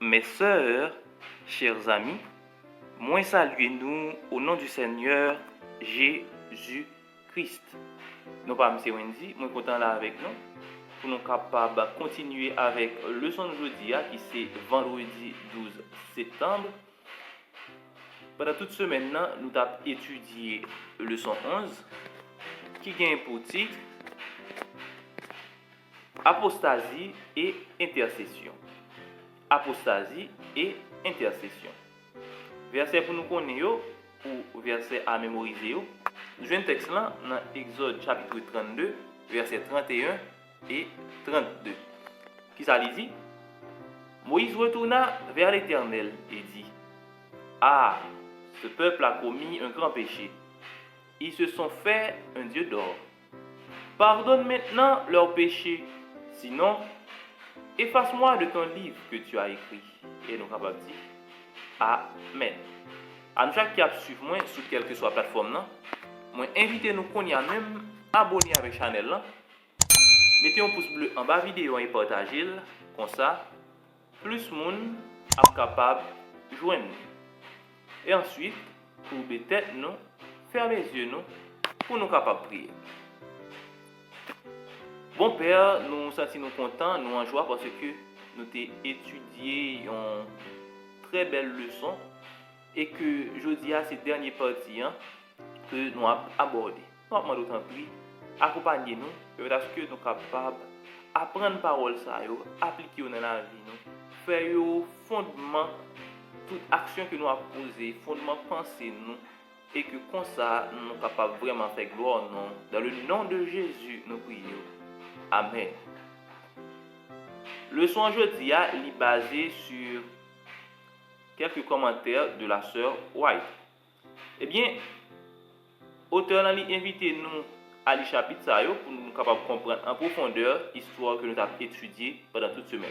Mes sœurs, chers amis, moi saluez-nous au nom du Seigneur Jésus-Christ. Nous pas M. Wendy, moi content là avec nous pour nous capables de continuer avec leçon d'aujourd'hui qui c'est vendredi 12 septembre. Pendant toute semaine nous avons étudié leçon 11 qui gagne pour titre apostasie et intercession. Apostasie et intercession. Verset pour nous connaître ou verset à mémoriser. Nous avons un texte là dans Exode chapitre 32, verset 31 et 32. Qui ça dit? Moïse retourna vers l'Éternel et dit: Ah, ce peuple a commis un grand péché. Ils se sont fait un dieu d'or. Pardonne maintenant leur péché, sinon efface-moi de ton livre que tu as écrit. Et nous capables de dire Amen. À nous chaque qui a suivi moi sur quelle que soit la plateforme, moi invitez nous qu'on y a même abonné avec la chaîne là. Mettez un pouce bleu en bas vidéo et partagez comme ça plus monde est capable de joindre nous. Et ensuite, courbez tête nous, fermez les yeux nous pour nous capables de prier. Bon Père, nous sentons contents, nous en joie parce que nous avons étudié une très belle leçon et que je dis à ces dernières parties que nous avons abordé. Nous avons d'autant plus accompagnez-nous parce que nous sommes capables d'apprendre parole ça, appliquer dans la vie, faire fondement toute action que nous avons posée, fondement pensée nous et que comme ça nous sommes capables vraiment faire gloire non. Dans le nom de Jésus, nous prions. Amen. Le son aujourd'hui est basé sur quelques commentaires de la sœur White. Eh bien, auteur a invité nous à lire chapitre ça pour nous capable comprendre en profondeur l'histoire que nous avons étudiée pendant toute semaine.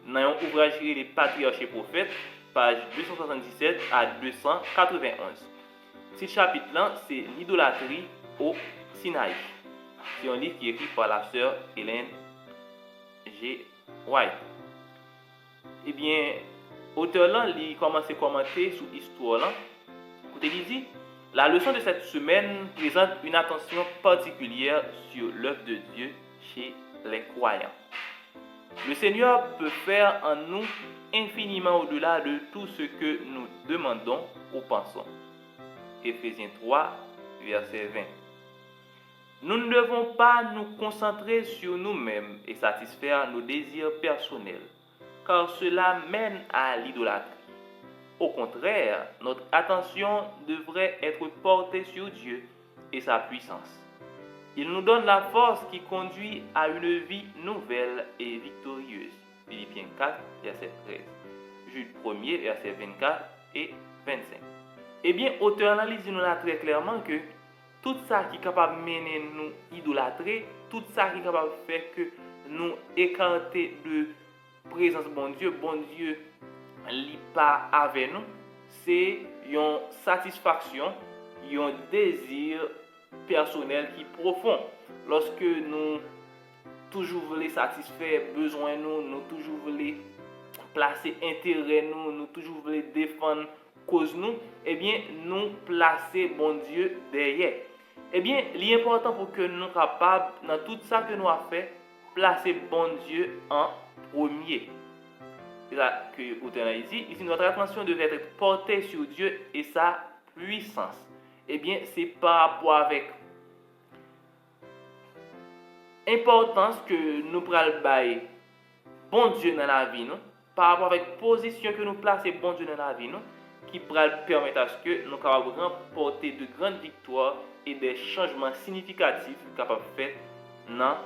Dans un ouvrage Les Patriarches et Prophètes, page 277 à 291. Ce chapitre là, c'est l'idolâtrie au Sinaï. C'est un livre qui est écrit par la sœur Hélène G. White. Eh bien, l'auteur là, il commence à commenter sur l'histoire là. Écoutez, il dit, la leçon de cette semaine présente une attention particulière sur l'œuvre de Dieu chez les croyants. Le Seigneur peut faire en nous infiniment au-delà de tout ce que nous demandons ou pensons. Éphésiens 3, verset 20. Nous ne devons pas nous concentrer sur nous-mêmes et satisfaire nos désirs personnels, car cela mène à l'idolâtrie. Au contraire, notre attention devrait être portée sur Dieu et sa puissance. Il nous donne la force qui conduit à une vie nouvelle et victorieuse. Philippiens 4, verset 13. Jude 1er, verset 24 et 25. Eh bien, auteur analyse nous là très clairement que tout ça qui est capable de mener nous idolâtrer, tout ça qui est capable de faire que nous écarter de présence bon Dieu n'est pas avec nous, c'est une satisfaction, un désir personnel qui est profond. Lorsque nous toujours voulons satisfaire besoin nous toujours voulons placer intérêt nous toujours voulons défendre cause nous, eh bien nous placer bon Dieu derrière. Eh bien, l'important pour que nous soyons capables, dans tout ça que nous avons fait, placer bon Dieu en premier. C'est ça que l'auteur a dit. Ici, notre attention devait être portée sur Dieu et sa puissance. Eh bien, c'est par rapport avec l'importance que nous prenons bon Dieu dans la vie, par rapport avec la position que nous plaçons bon Dieu dans la vie, qui permettre à ce que nous capables de remporter de grandes victoires et des changements significatifs capables de faire dans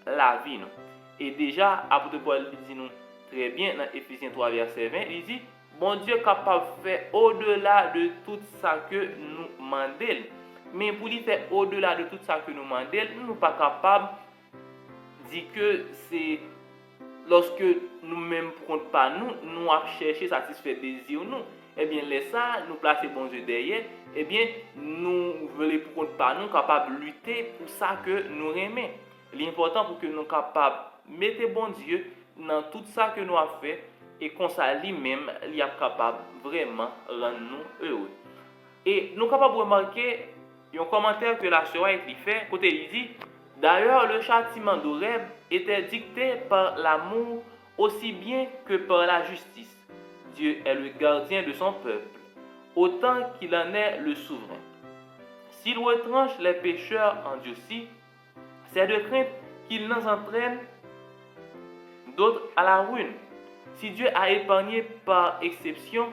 la vie. Et déjà, apôtre Paul dit nous très bien dans Éphésiens 3, verset 20, il dit, bon Dieu est capable de faire au-delà de tout ça que nous demandons. Mais pour lui faire au-delà de tout ça que nous demandons, nous ne sommes pas capables de dire que c'est lorsque nous-mêmes ne comptons pas nous avons cherché à satisfaire des désirs nous. Eh bien, laisse ça, nous placer bon Dieu derrière, eh bien, nous voulons pour pas nous capables de lutter pour ça que nous aimons. L'important pour que nous capables de mettre bon Dieu dans tout ça que nous avons fait, et comme ça lui-même, il est capable vraiment rendre nous heureux. Et nous sommes capables de remarquer un commentaire que la sœur White fait, côté il dit, d'ailleurs le châtiment d'Horeb était dicté par l'amour aussi bien que par la justice. Dieu est le gardien de son peuple, autant qu'il en est le souverain. S'il retranche les pécheurs endurcis, c'est de crainte qu'il n'en entraîne d'autres à la ruine. Si Dieu a épargné par exception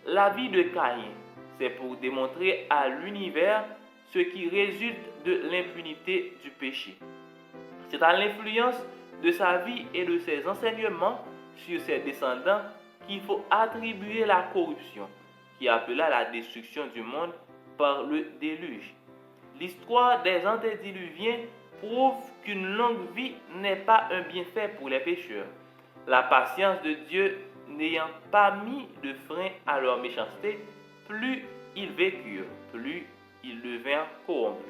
la vie de Caïn, c'est pour démontrer à l'univers ce qui résulte de l'impunité du péché. C'est à l'influence de sa vie et de ses enseignements sur ses descendants qu'il faut attribuer la corruption qui appela la destruction du monde par le déluge. L'histoire des antédiluviens prouve qu'une longue vie n'est pas un bienfait pour les pécheurs. La patience de Dieu n'ayant pas mis de frein à leur méchanceté, plus ils vécurent, plus ils devinrent corrompus.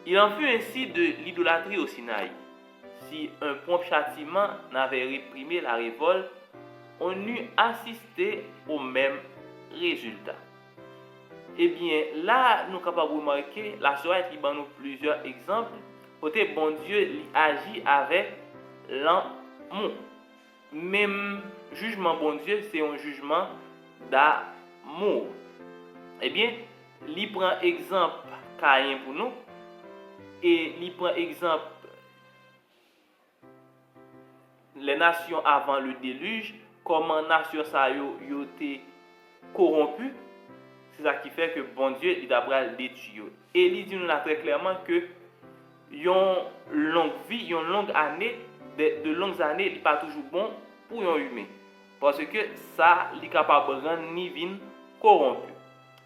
Il en fut ainsi de l'idolâtrie au Sinaï. Si un prompt châtiment n'avait réprimé la révolte, on eût assisté au même résultat. Eh bien, là, nous sommes capables de remarquer, la sœur qui donne nous plusieurs exemples, côté bon Dieu agit avec l'amour. Même jugement bon Dieu, c'est un jugement d'amour. Eh bien, il prend exemple Caïn pour nous, et il prend exemple les nations avant le déluge, comment nation ça yo été corrompu. C'est ça qui fait que bon Dieu il d'après détruire. Et il dit nous là très clairement que une longue vie, une longue année, de longues années, il n'est pas toujours bon pour un humain. Parce que ça, il est capable de rendre ni vin corrompu.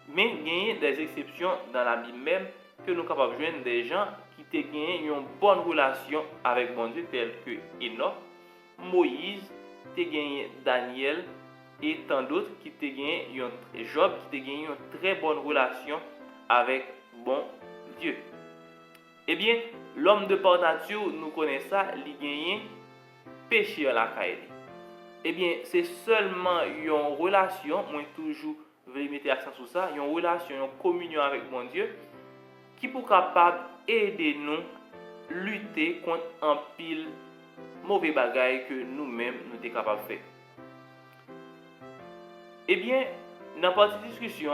Mais il y a des exceptions dans la Bible même que nous sommes capables de joindre des gens qui ont gagné une bonne relation avec bon Dieu, tels que Enoch, Moïse, Daniel et tant d'autres qui ont gagné Job, qui ont gagné une très bonne relation avec bon Dieu. Eh bien, l'homme de par nature, nous connaissons ça, il a gagné péché à la caille. Eh bien, c'est seulement une relation, moi toujours vais mettre l'accent sur ça, une relation, une communion avec mon Dieu, qui pour capable aider nous lutter contre un pile mauvais bagaille que nous-mêmes nous sommes capables de faire. Eh bien, dans la partie discussion,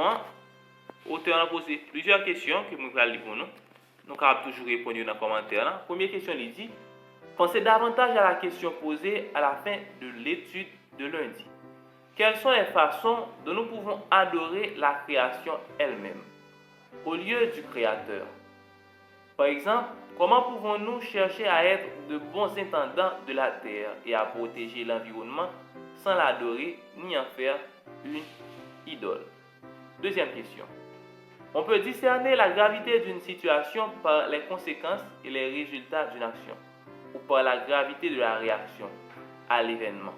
l'auteur a posé plusieurs questions que nous allons lire pour nous. Nous allons toujours répondre dans les commentaires. Première question, il dit, pensez davantage à la question posée à la fin de l'étude de lundi. Quelles sont les façons dont nous pouvons adorer la création elle-même, au lieu du Créateur? Par exemple, comment pouvons-nous chercher à être de bons intendants de la terre et à protéger l'environnement sans l'adorer ni en faire une idole? Deuxième question. On peut discerner la gravité d'une situation par les conséquences et les résultats d'une action, ou par la gravité de la réaction à l'événement.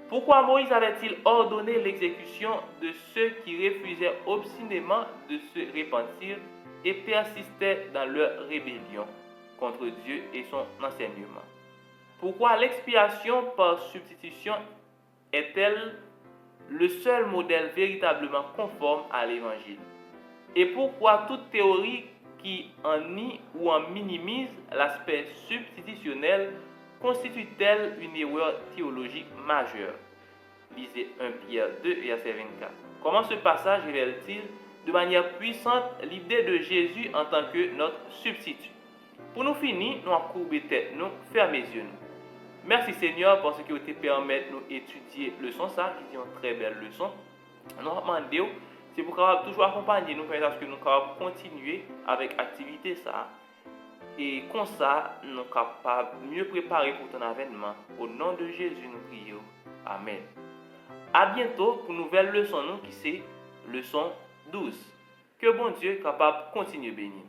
Pourquoi Moïse avait-il ordonné l'exécution de ceux qui refusaient obstinément de se repentir et persistaient dans leur rébellion contre Dieu et son enseignement? Pourquoi l'expiation par substitution est-elle le seul modèle véritablement conforme à l'Évangile? Et pourquoi toute théorie qui en nie ou en minimise l'aspect substitutionnel constitue-t-elle une erreur théologique majeure? Lisez 1 Pierre 2, verset 24. Comment ce passage révèle-t-il de manière puissante l'idée de Jésus en tant que notre substitut? Pour nous finir, nous courber tête, nous fermer les yeux. Merci Seigneur parce que tu permets de nous étudier le leçon ça, qui est une très belle leçon. Nous demandons, c'est pour capable toujours accompagner nous parce que nous capable continuer avec activité ça. Et comme ça, nous capables mieux préparer pour ton avènement. Au nom de Jésus, nous prions. Amen. À bientôt pour une nouvelle leçon qui c'est leçon 12. Que bon Dieu capable de continuer à bénir.